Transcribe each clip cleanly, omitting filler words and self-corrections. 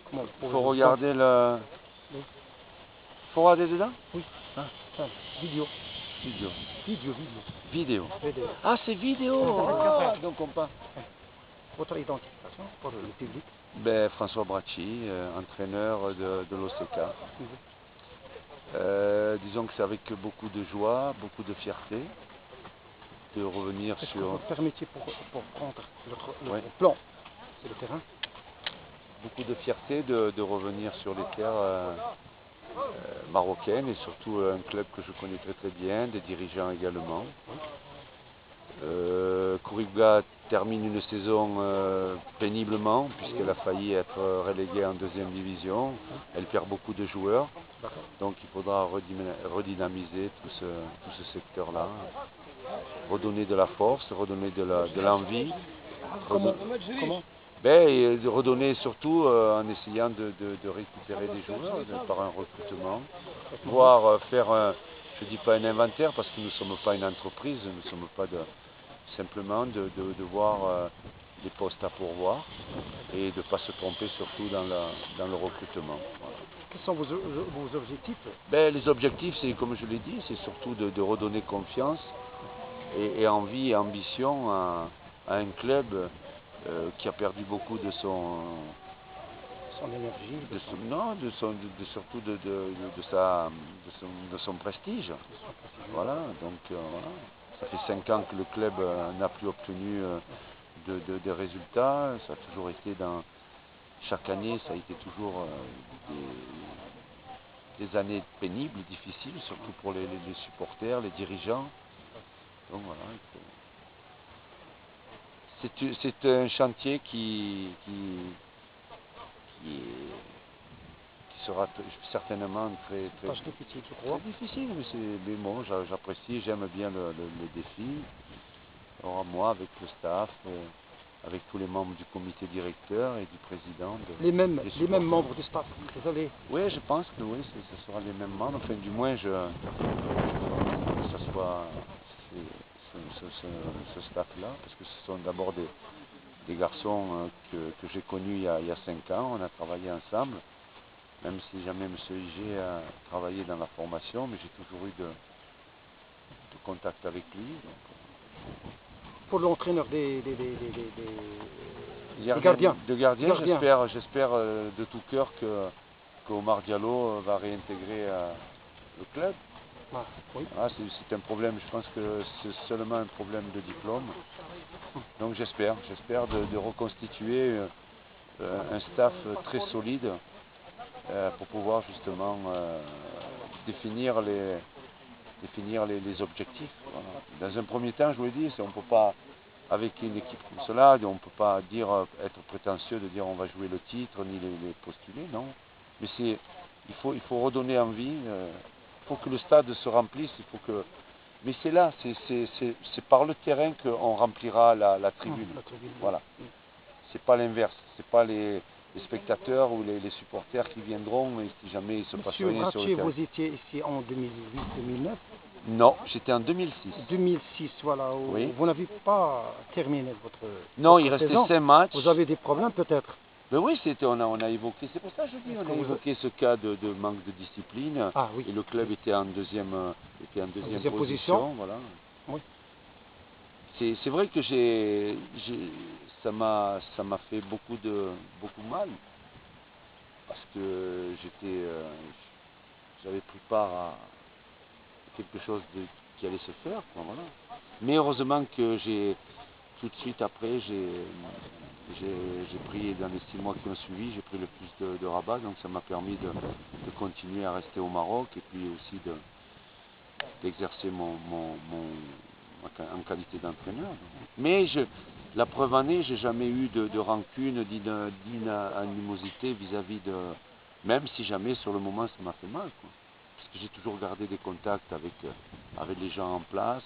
comment Faut regarder le... Oui. Faut regarder dedans? Oui. Ah. Vidéo. Vidéo. Vidéo. Vidéo. Vidéo. Ah, c'est vidéo. Ah, donc on parle. Votre identification pour le public. Ben, François Bracci, entraîneur de l'OCK. Disons que c'est avec beaucoup de joie, beaucoup de fierté de revenir Est-ce que sur... vous permettez pour prendre notre Ouais. plan, c'est le terrain. Beaucoup de fierté de revenir sur les terres marocaines et surtout un club que je connais très très bien, des dirigeants également. Khouribga termine une saison péniblement puisqu'elle a failli être reléguée en deuxième division. Elle perd beaucoup de joueurs, donc il faudra redynamiser tout ce secteur-là, redonner de la force, redonner de l'envie. Comment Ben, redonner surtout en essayant de récupérer des joueurs par un recrutement, voire faire un, je ne dis pas un inventaire parce que nous ne sommes pas une entreprise, nous ne sommes pas simplement de voir les postes à pourvoir et de ne pas se tromper surtout dans le recrutement. Voilà. Quels sont vos objectifs? Ben, les objectifs, c'est comme je l'ai dit, c'est surtout de redonner confiance et envie et ambition à un club qui a perdu beaucoup de son énergie, surtout de son prestige. Voilà, donc voilà. Ça fait 5 ans que le club n'a plus obtenu de résultats. Ça a toujours été chaque année, ça a été toujours des années pénibles, difficiles, surtout pour les supporters, les dirigeants. Donc voilà. C'est un chantier qui sera certainement très difficile, je crois. Très difficile, mais bon, j'apprécie, j'aime bien le défi. Alors moi, avec le staff, avec tous les membres du comité directeur et du président. Les mêmes membres du staff, vous allez... Oui, je pense que oui, ce sera les mêmes membres. Enfin, du moins, que ce soit ce staff-là, parce que ce sont d'abord des garçons que j'ai connus il y a 5 ans. On a travaillé ensemble, même si jamais M. Ig a travaillé dans la formation, mais j'ai toujours eu de contact avec lui. Donc, pour l'entraîneur des gardiens. J'espère de tout cœur que Omar Diallo va réintégrer le club. Ah, oui. Ah, c'est un problème, je pense que c'est seulement un problème de diplôme. Donc j'espère de reconstituer un staff très solide pour pouvoir justement définir les objectifs. Voilà. Dans un premier temps, je vous l'ai dit, on ne peut pas, avec une équipe comme cela, on ne peut pas être prétentieux de dire on va jouer le titre, ni les postuler, non. Mais il faut redonner envie, il faut que le stade se remplisse, mais c'est là, c'est par le terrain qu'on remplira la tribune. Voilà. C'est pas l'inverse, c'est pas les spectateurs ou les supporters qui viendront et si jamais il se passe rien sur le terrain. Vous étiez ici en 2008-2009? Non, j'étais en 2006. 2006, voilà. Oui. Vous n'avez pas terminé votre Non, il restait saison. 5 matchs. Vous avez des problèmes peut-être? Ben oui, on a évoqué, c'est pour ça que je dis, on a évoqué ce cas de manque de discipline. Ah, oui. Et le club était en deuxième position. Voilà. Oui. C'est vrai que ça m'a fait beaucoup mal parce que j'avais pris part à quelque chose qui allait se faire, quoi, voilà. Mais heureusement que tout de suite après j'ai pris, dans les 6 mois qui ont suivi, j'ai pris le plus de rabat, donc ça m'a permis de continuer à rester au Maroc et puis aussi d'exercer en qualité d'entraîneur. Mais la preuve en est, j'ai jamais eu de rancune, d'inanimosité vis-à-vis de... Même si jamais sur le moment ça m'a fait mal, quoi. Parce que j'ai toujours gardé des contacts avec les gens en place.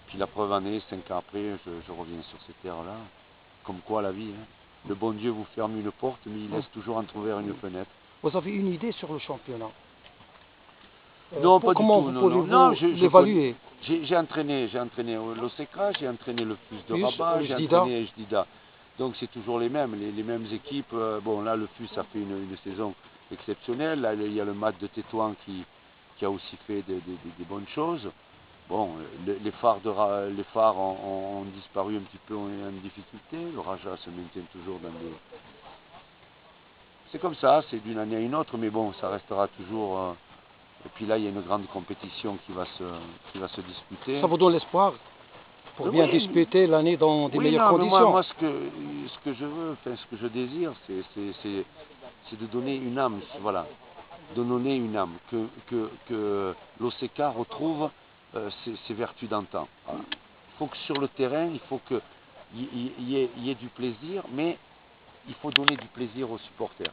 Puis la preuve en est, 5 ans après, je reviens sur ces terres-là. Comme quoi la vie, hein. Le bon Dieu vous ferme une porte, mais il laisse toujours entrouvert une fenêtre. Vous avez une idée sur le championnat? Non, pas du tout. Comment vous pouvez l'évaluer? J'ai entraîné l'OCK, j'ai entraîné le Fus de Rabat, j'ai Jdida. entraîné Jdida. Donc c'est toujours les mêmes équipes. Bon là le FUS a fait une saison exceptionnelle. Là il y a le match de Tétouan qui a aussi fait des bonnes choses. Bon, les phares ont disparu un petit peu en difficulté. Le Raja se maintient toujours dans des... C'est comme ça, c'est d'une année à une autre, mais bon, ça restera toujours... Et puis là, il y a une grande compétition qui va se disputer. Ça vous donne l'espoir pour bien disputer l'année dans des meilleures conditions. Moi, ce que je veux, enfin, ce que je désire, c'est de donner une âme, voilà, de donner une âme, que l'OCK retrouve ses vertus d'antan. Voilà. Il faut que sur le terrain, il faut qu'il y ait du plaisir, mais il faut donner du plaisir aux supporters.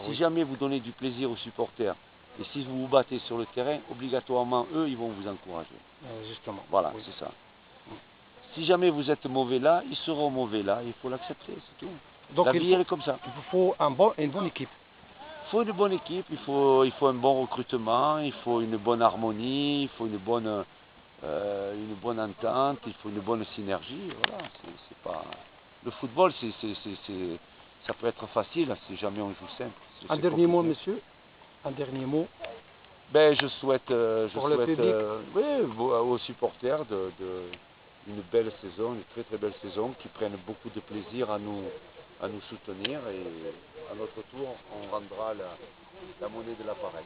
Si jamais vous donnez du plaisir aux supporters, et si vous vous battez sur le terrain, obligatoirement, eux, ils vont vous encourager. Justement. Voilà, c'est ça. Si jamais vous êtes mauvais là, ils seront mauvais là, il faut l'accepter, c'est tout. Donc la vie, elle est comme ça. Il vous faut une bonne équipe. Il faut une bonne équipe, il faut un bon recrutement, il faut une bonne harmonie, il faut une bonne entente, il faut une bonne synergie. Voilà, c'est pas... Le football, ça peut être facile si jamais on joue simple. Un dernier mot, monsieur. Un dernier mot. Ben, je souhaite, le public. Aux supporters une belle saison, une très très belle saison, qui prennent beaucoup de plaisir à nous soutenir, et à notre tour, on rendra la monnaie de l'appareil.